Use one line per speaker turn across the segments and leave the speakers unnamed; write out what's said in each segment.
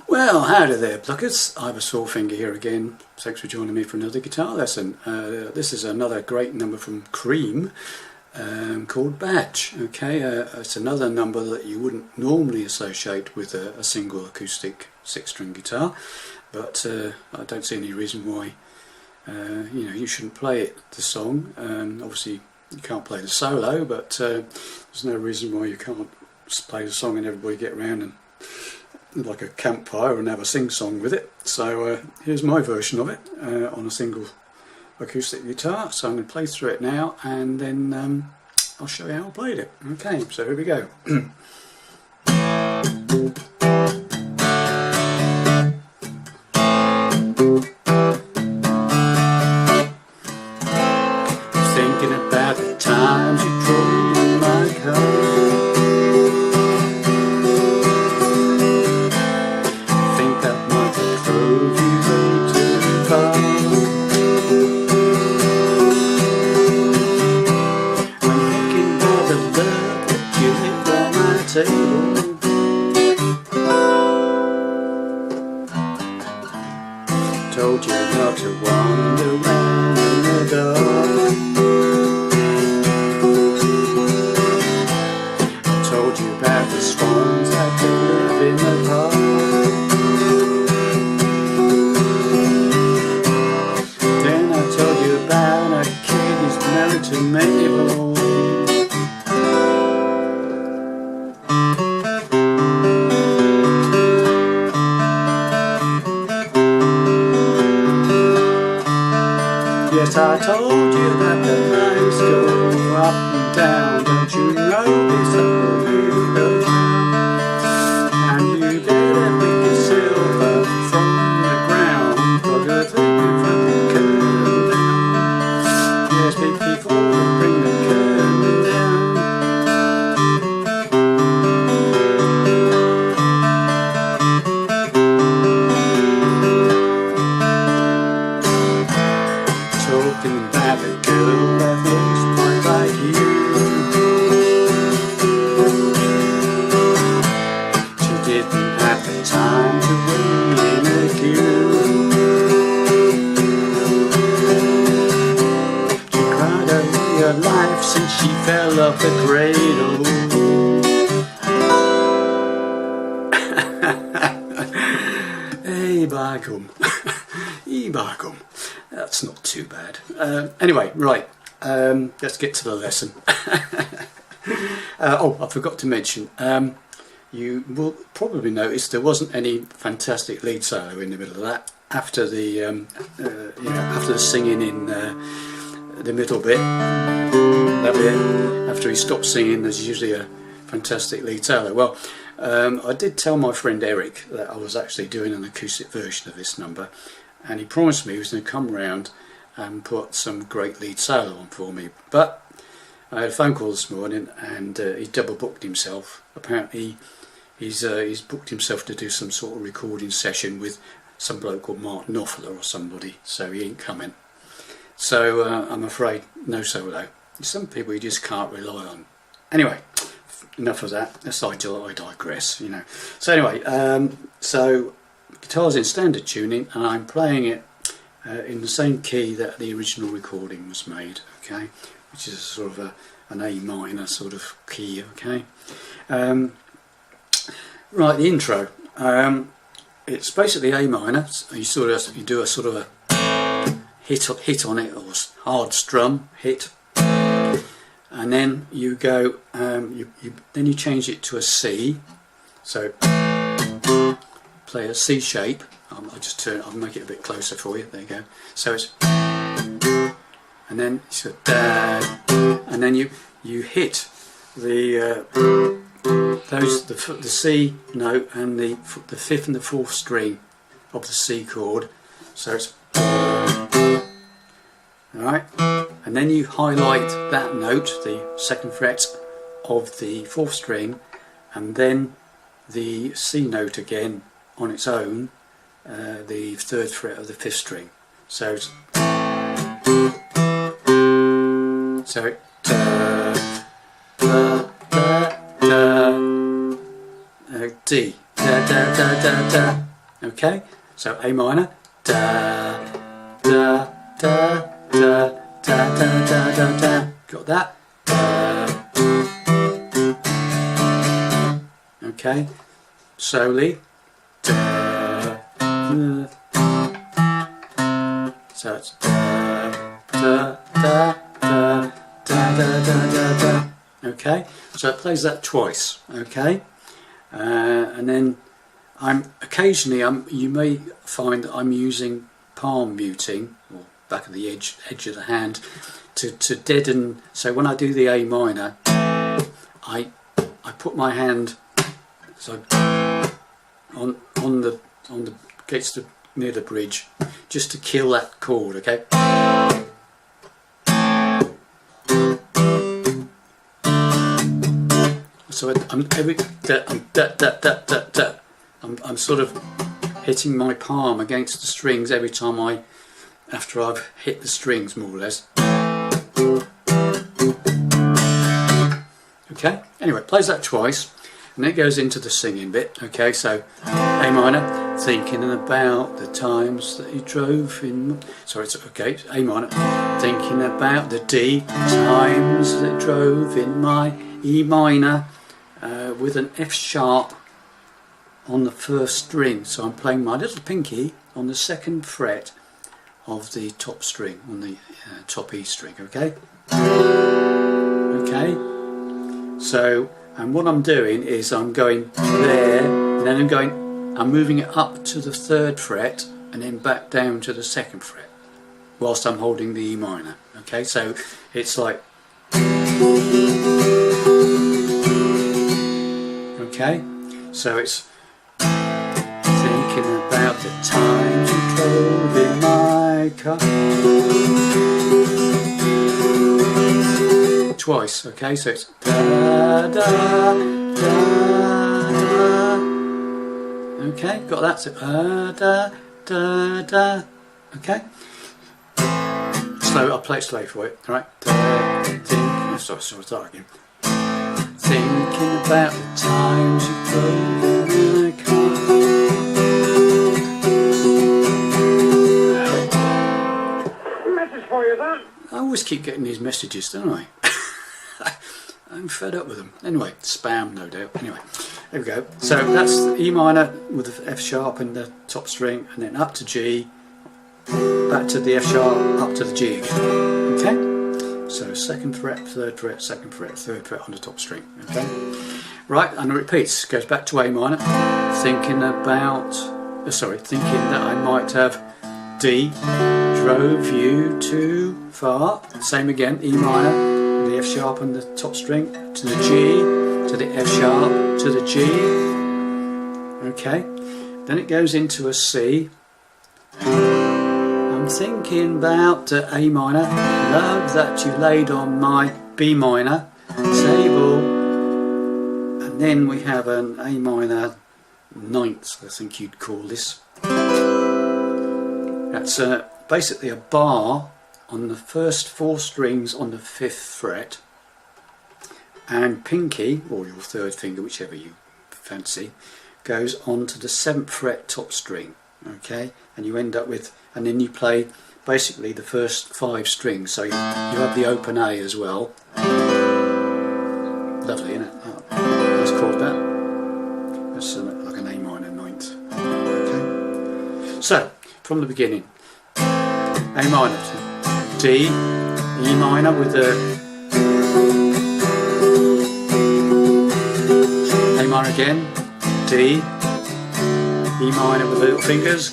Well, howdy there, pluckers. I have a sore finger here again. Thanks for joining me for another guitar lesson. This is another great number from Cream called Badge. Okay, it's another number that you wouldn't normally associate with a single acoustic six-string guitar, but I don't see any reason why you shouldn't play it. The song, obviously you can't play the solo, but there's no reason why you can't play the song and everybody get around and like a campfire and have a sing-song with it. So here's my version of it on a single acoustic guitar. So I'm going to play through it now, and then I'll show you how I played it. Okay, so here we go. Thinking about the times you drove in my car, told you not to wander around in the dark. I told you about the swans that could live in the park. Then I told you about a kid who's married to Mabel. Yes, I told you that the lines go up and down. Don't you know this will go down? And you better pick your silver from the ground, for the thing from the curtain down. Yes, before you bring the curtain down. Talking about a girl that looks quite like you. She didn't have the time to wait in a queue. She cried over her life since she fell off the cradle. Hey, Barcom. Barcom. That's not too bad. Anyway, right, let's get to the lesson. Oh, I forgot to mention, you will probably notice there wasn't any fantastic lead solo in the middle of that. After the after the singing in the middle bit, that bit, after he stopped singing, there's usually a fantastic lead solo. Well, I did tell my friend Eric that I was actually doing an acoustic version of this number, and he promised me he was going to come round and put some great lead solo on for me. But I had a phone call this morning, and he double booked himself. Apparently he's booked himself to do some sort of recording session with some bloke called Mark Knopfler or somebody, so he ain't coming. So I'm afraid no solo. Some people you just can't rely on. Anyway, enough of that. I digress, you know. So anyway, so guitar's in standard tuning, and I'm playing it in the same key that the original recording was made, okay, which is sort of an A minor sort of key, okay. Right, the intro. It's basically A minor. So you do a sort of a hit on it, or hard strum hit, and then you go. Then you change it to a C. So play a C shape. I'll make it a bit closer for you. There you go. So it's, and then it's a da, and then you hit the the C note and the fifth and the fourth string of the C chord. So it's alright, and then you highlight that note, the second fret of the fourth string, and then the C note again on its own, the third fret of the fifth string. So it's D, da da da da da, Okay, so A minor, da, da, da, da, da, da, da, da, da. Got that? Okay, slowly. Da, da. So it's da, da, da, da, da, da, da, da. Okay, so it plays that twice. Okay, and then occasionally you may find that I'm using palm muting, or back of the edge of the hand, to deaden. So when I do the A minor, I put my hand so on the gets to near the bridge, just to kill that chord. Okay. So I'm sort of hitting my palm against the strings every time after I've hit the strings, more or less. Okay, anyway, plays that twice, and then it goes into the singing bit. Okay, so A minor, thinking about the times that you drove in. Sorry, it's okay. A minor, thinking about the D times that drove in my E minor, with an F sharp on the first string. So I'm playing my little pinky on the second fret of the top string, on the top E string. Okay. Okay. So, and what I'm doing is I'm going there, and then I'm moving it up to the third fret, and then back down to the second fret, whilst I'm holding the E minor. Okay, so it's like. Okay, so it's thinking about the times you drove in my car. Twice, okay, so it's da da da. Okay, got that. So da da da. Okay. Slow. I'll play it slow for you. All right. Sorry, start again. Thinking about the times you drove in my car.
Message for you, then.
I always keep getting these messages, don't I? I'm fed up with them. Anyway, spam, no doubt. Anyway, there we go. So that's E minor with the F sharp in the top string, and then up to G, back to the F sharp, up to the G again. Okay? So second fret, third fret, second fret, third fret on the top string. Okay? Right, and it repeats. Goes back to A minor. Thinking that I might have D, drove you too far. Same again, E minor. The F sharp on the top string, to the G, to the F sharp, to the G. Okay, then it goes into a C. I'm thinking about A minor, love that you laid on my B minor table. And then we have an A minor ninth, I think you'd call this. That's basically a bar on the first four strings on the fifth fret, and pinky, or your third finger, whichever you fancy, goes onto the seventh fret top string. Okay, and you end up with, and then you play basically the first five strings, so you have the open A as well. Lovely, isn't it? Let's call that. That's like an A minor ninth. Okay, so from the beginning, A minor, D, E minor with the A minor again, D, E minor with the little fingers,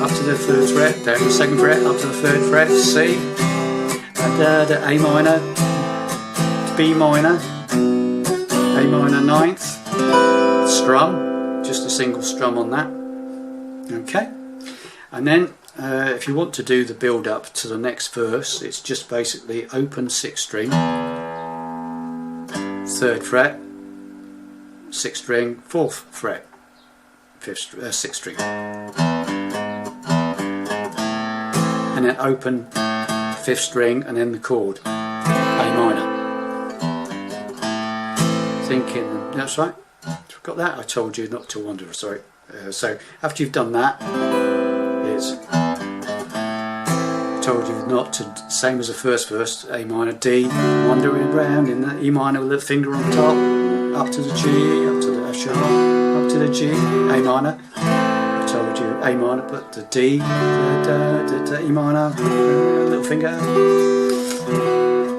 up to the third fret, down to the second fret, up to the third fret, C, and the A minor, B minor, A minor ninth, strum, just a single strum on that. Okay, and then if you want to do the build up to the next verse, it's just basically open sixth string, third fret, sixth string, fourth fret, sixth string, and then open fifth string, and then the chord A minor. Thinking, that's right, got that? I told you not to wonder, sorry. So after you've done that, it's told you not to, same as the first verse, A minor, D, wandering around in the E minor with the finger on top, up to the G, up to the F sharp, up to the G, A minor. I told you A minor, but the D, the E minor, little finger,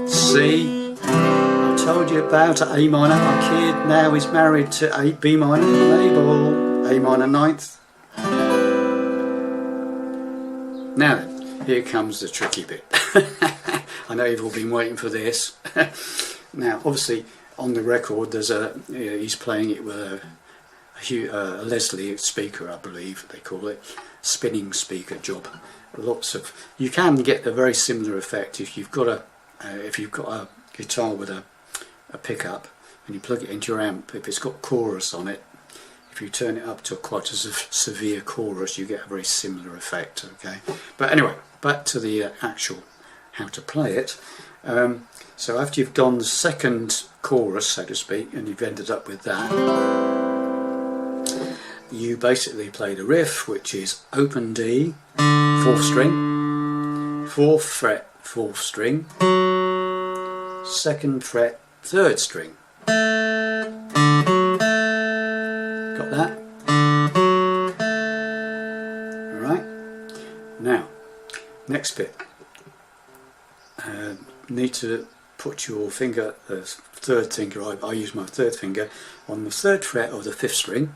C. I told you about A minor. My kid now is married to a B minor, Mabel, A minor ninth. Now then, here comes the tricky bit. I know you've all been waiting for this. Now, obviously, on the record, there's he's playing it with a Leslie speaker, I believe they call it, spinning speaker job. You can get a very similar effect if you've got a guitar with a pickup and you plug it into your amp. If it's got chorus on it, if you turn it up to quite a severe chorus, you get a very similar effect. Okay, but anyway, back to the actual how to play it. So after you've done the second chorus, so to speak, and you've ended up with that, you basically play the riff, which is open D, 4th string, 4th fret, 4th string, 2nd fret, 3rd string. Got that? Alright. Now, next bit. Need to put your finger, third finger, I use my 3rd finger, on the 3rd fret of the 5th string,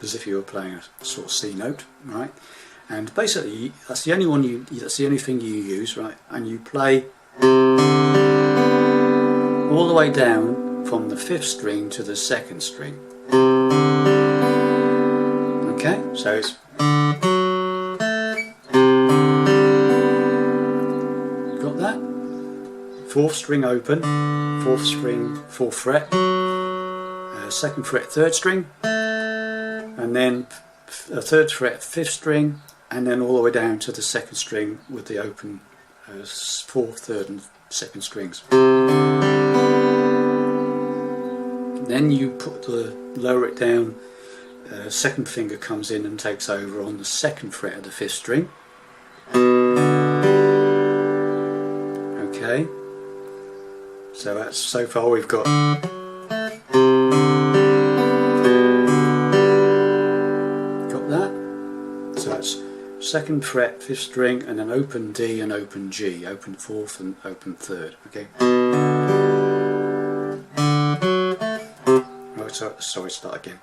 as if you were playing a sort of C note, right? And basically, that's the only thing you use, right? And you play all the way down from the 5th string to the 2nd string. Okay, so it's got that. 4th string open, 4th string, 4th fret, 2nd fret, 3rd string, and then 3rd fret, 5th string, and then all the way down to the 2nd string with the open 4th, 3rd and 2nd strings. Then you lower it down, 2nd finger comes in and takes over on the 2nd fret of the 5th string. Okay, so that's, so far we've got that. So that's 2nd fret, 5th string, and then open D and open G, open 4th and open 3rd. Okay. Right, sorry, start again.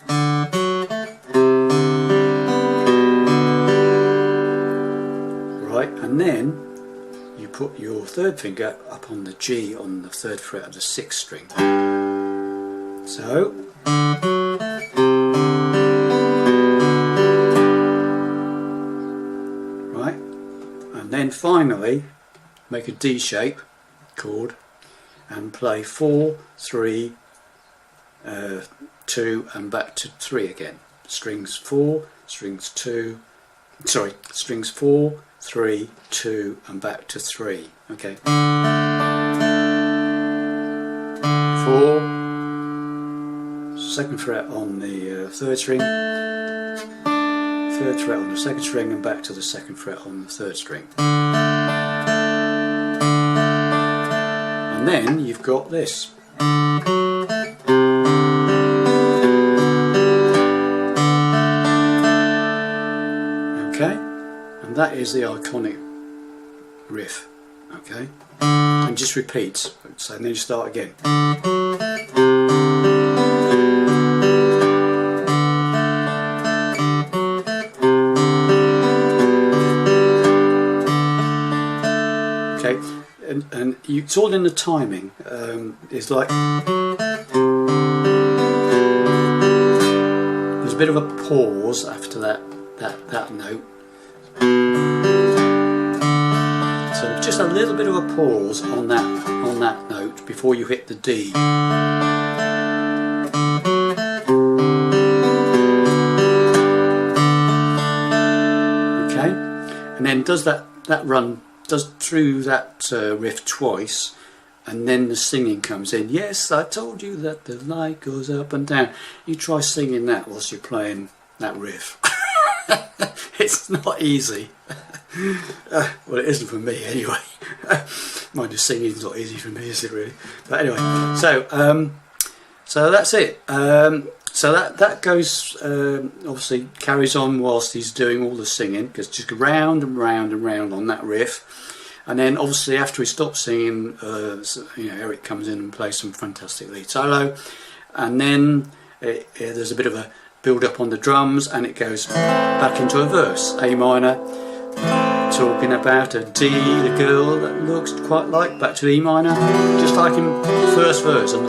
Right, and then you put your 3rd finger up on the G on the 3rd fret of the 6th string. So right, and then finally make a D shape chord and play 4, 3, 2 and back to 3 again. Strings 4, strings 2, strings 4, 3, 2 and back to 3. Okay. 4, 2nd fret on the 3rd string, 3rd fret on the 2nd string and back to the 2nd fret on the 3rd string. And then you've got this. Okay, and that is the iconic riff. Okay, and just repeats. So then you start again. Okay, and it's all in the timing. It's like there's a bit of a pause after that note. So just a little bit of a pause on that note before you hit the D. Okay, and then does through that riff twice, and then the singing comes in. Yes, I told you that the light goes up and down. You try singing that whilst you're playing that riff. It's not easy. Well, it isn't for me anyway. Mind you, singing's not easy for me, is it really? But anyway, so that's it. So that goes, obviously carries on whilst he's doing all the singing, because just round and round and round on that riff. And then obviously after he stops singing, you know, Eric comes in and plays some fantastic lead solo, and then there's a bit of a build up on the drums, and it goes back into a verse, A minor, talking about a D, the girl that looks quite like, back to E minor, just like in the first verse, and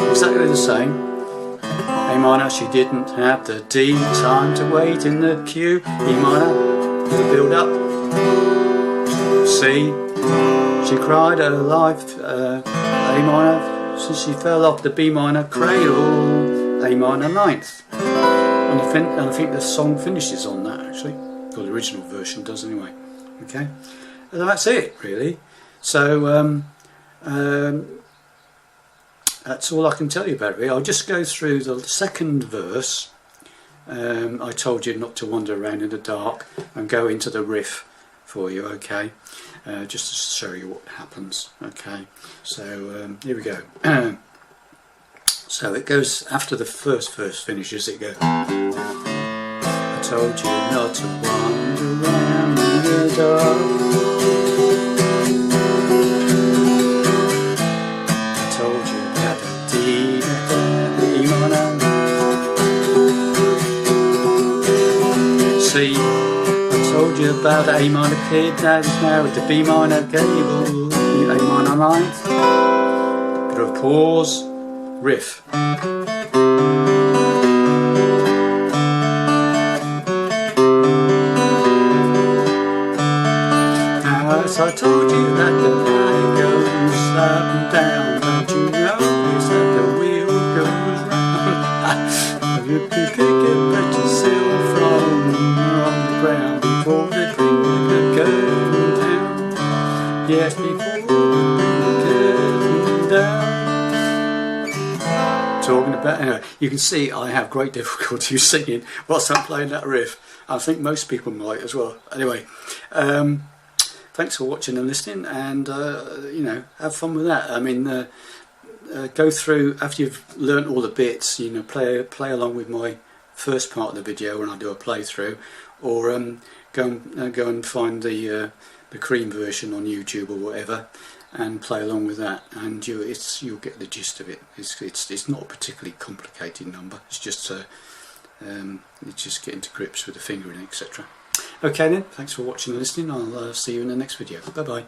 exactly the same. A minor, she didn't have the D, time to wait in the queue. E minor, the build up. C, she cried her life. A minor, since she fell off the B minor cradle. A minor ninth, and I think the song finishes on that actually, or the original version does anyway. Okay, and that's it really. So that's all I can tell you about it really. I'll just go through the second verse. I told you not to wander around in the dark, and go into the riff for you, okay, just to show you what happens. Okay, so here we go. So it goes, after the first verse finishes, it goes, I told you not to wander around in the dark. I told you about the D, the E minor. C, I told you about the A minor kid that is married to B minor cable, A minor ninth. Bit of a pause. Riff. As I told you that the night goes up and down, don't you notice that the wheel goes round? You can pick it back yourself from on the ground before the thing could go down. Yes, before the curtain down. Talking about, anyway, you can see I have great difficulty singing whilst I'm playing that riff. I think most people might as well. Anyway, thanks for watching and listening, and you know, have fun with that. I mean, go through after you've learnt all the bits. You know, play along with my first part of the video when I do a playthrough, or go and find the Cream version on YouTube or whatever, and play along with that, and you'll get the gist of it. It's not a particularly complicated number. It's just getting to grips with the fingering, etc. Okay then, thanks for watching and listening. I'll see you in the next video. Bye bye.